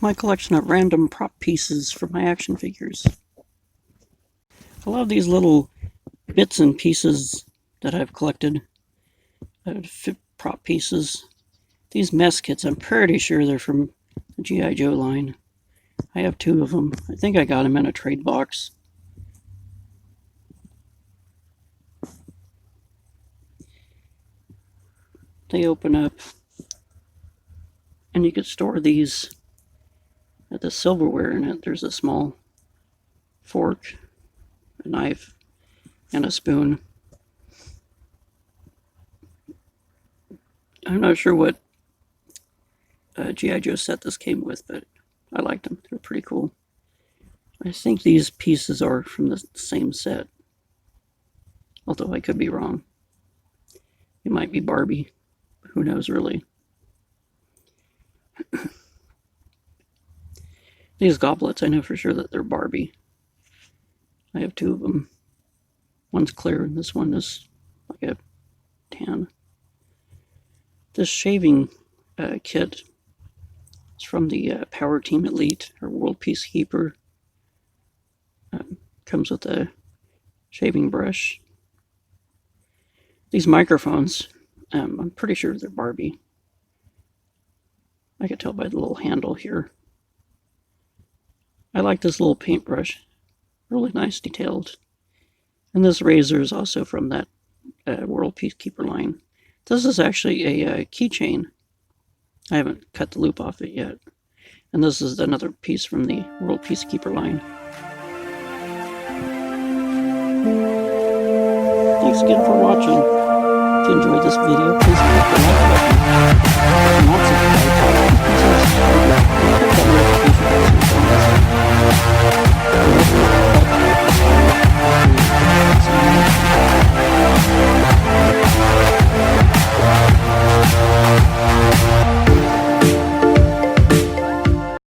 My collection of random prop pieces for my action figures. I love these little bits and pieces that I've collected. Prop pieces. These mess kits, I'm pretty sure they're from the G.I. Joe line. I have 2 of them. I think I got them in a trade box. They open up, and you could store these at the silverware in it. There's a small fork, a knife, and a spoon. I'm not sure what G.I. Joe set this came with, but I liked them. They're pretty cool. I think these pieces are from the same set, although I could be wrong. It might be Barbie. Who knows, really? These goblets, I know for sure that they're Barbie. I have 2 of them. One's clear, and this one is like a tan. This shaving kit is from the Power Team Elite, or World Peacekeeper. Comes with a shaving brush. These microphones, I'm pretty sure they're Barbie. I could tell by the little handle here. I like this little paintbrush. Really nice, detailed. And this razor is also from that World Peacekeeper line. This is actually a keychain. I haven't cut the loop off it yet. And this is another piece from the World Peacekeeper line. Thanks again for watching. If you enjoyed this video, please click the like button.